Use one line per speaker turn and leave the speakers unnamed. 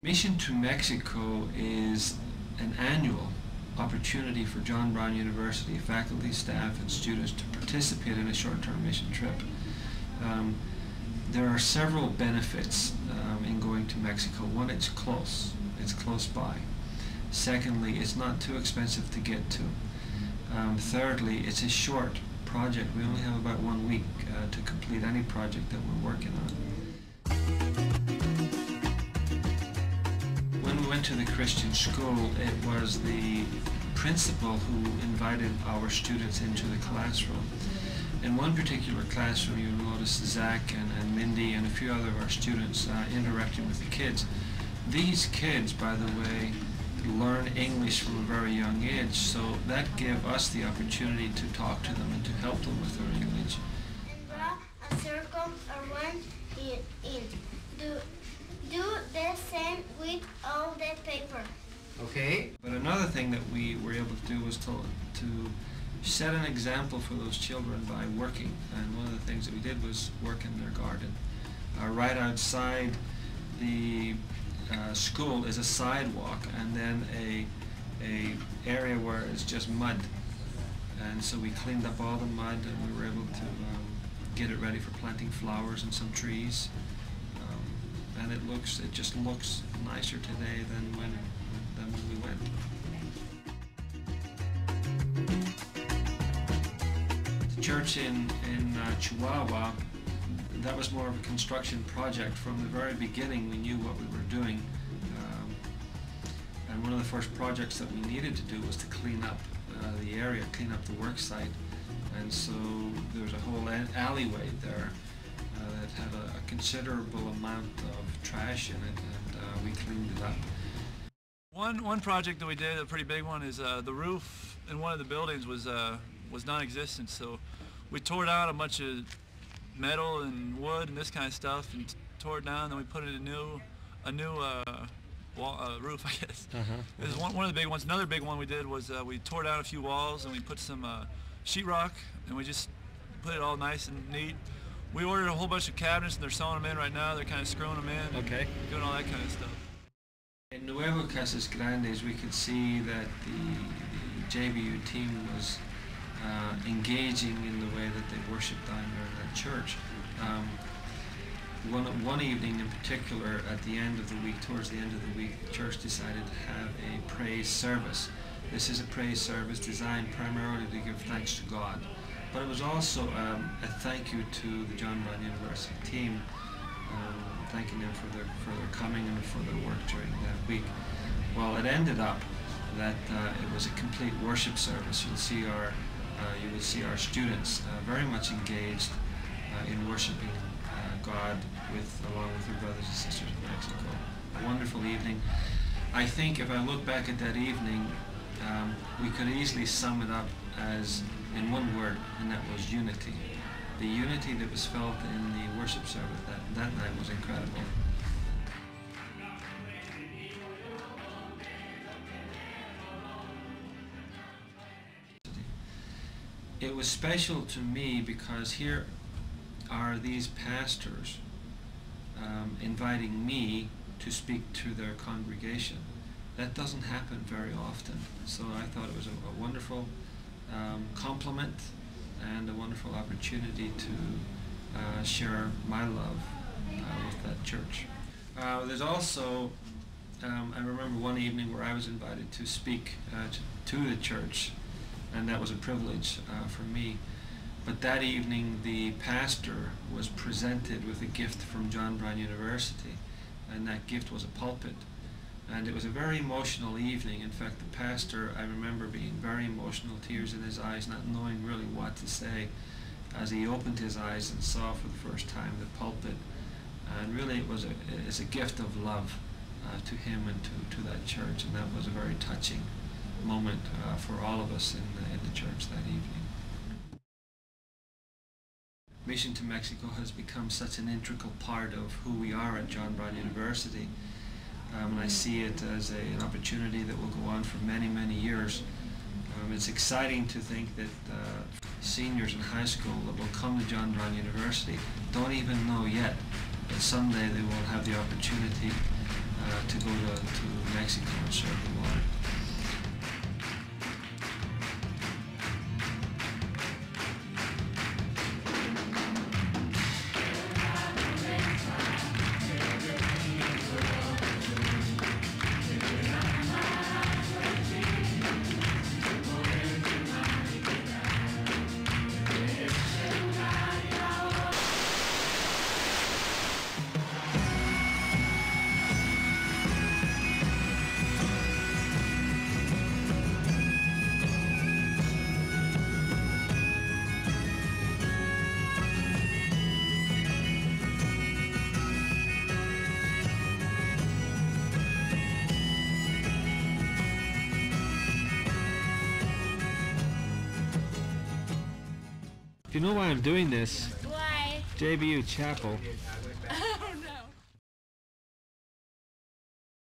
Mission to Mexico is an annual opportunity for John Brown University faculty, staff, and students to participate in a short-term mission trip. There are several benefits in going to Mexico. One, it's close by. Secondly, it's not too expensive to get to. Thirdly, it's a short project. We only have about 1 week to complete any project that we're working on. When we went to the Christian school, it was the principal who invited our students into the classroom. In one particular classroom, you'll notice Zach and Mindy and a few other of our students interacting with the kids. These kids, by the way, learn English from a very young age, so that gave us the opportunity to talk to them and to help them with their English.
And draw a circle around it. Do the same with all the paper.
Okay. But another thing that we were able to do was to set an example for those children by working. And one of the things that we did was work in their garden. Right outside the school is a sidewalk, and then a area where it's just mud. And so we cleaned up all the mud, and we were able to get it ready for planting flowers and some trees. And it just looks nicer today than when we went. The church in Chihuahua, that was more of a construction project. From the very beginning, we knew what we were doing. And one of the first projects that we needed to do was to clean up the area, clean up the work site. And so there was a whole alleyway there that had a considerable amount of trash in it, and we cleaned it up.
One project that we did, a pretty big one, is the roof in one of the buildings was non-existent. So we tore down a bunch of metal and wood and this kind of stuff, and tore it down. Then we put in a new roof, I guess. This is one of the big ones. Another big one we did was we tore down a few walls and we put some sheetrock, and we just put it all nice and neat. We ordered a whole bunch of cabinets, and they're sewing them in right now. They're kind of screwing them in,
okay,
doing all that kind of stuff.
In Nuevo Casas Grandes, we could see that the JBU team was engaging in the way that they worshiped down there in that church. One evening in particular, at the end of the week, towards the end of the week, the church decided to have a praise service. This is a praise service designed primarily to give thanks to God, but it was also a thank you to the John Brown University team, thanking them for their coming and for their work during that week. Well, it ended up that it was a complete worship service. You will see our students very much engaged in worshiping God along with their brothers and sisters in Mexico. A wonderful evening. I think if I look back at that evening, we could easily sum it up as in one word, and that was unity. The unity that was felt in the worship service that night was incredible. It was special to me because here are these pastors inviting me to speak to their congregation. That doesn't happen very often. So I thought it was a wonderful compliment and a wonderful opportunity to share my love with that church. There's also, I remember one evening where I was invited to speak to the church, and that was a privilege for me. But that evening the pastor was presented with a gift from John Brown University, and that gift was a pulpit. And it was a very emotional evening. In fact, the pastor, I remember being very emotional, tears in his eyes, not knowing really what to say as he opened his eyes and saw for the first time the pulpit. And really it's a gift of love to him and to that church, and that was a very touching moment for all of us in the church that evening. Mission to Mexico has become such an integral part of who we are at John Brown University. And I see it as an opportunity that will go on for many, many years. It's exciting to think that seniors in high school that will come to John Brown University don't even know yet that someday they will have the opportunity to go to Mexico and serve the Lord. You know why I'm doing this?
Why?
JBU Chapel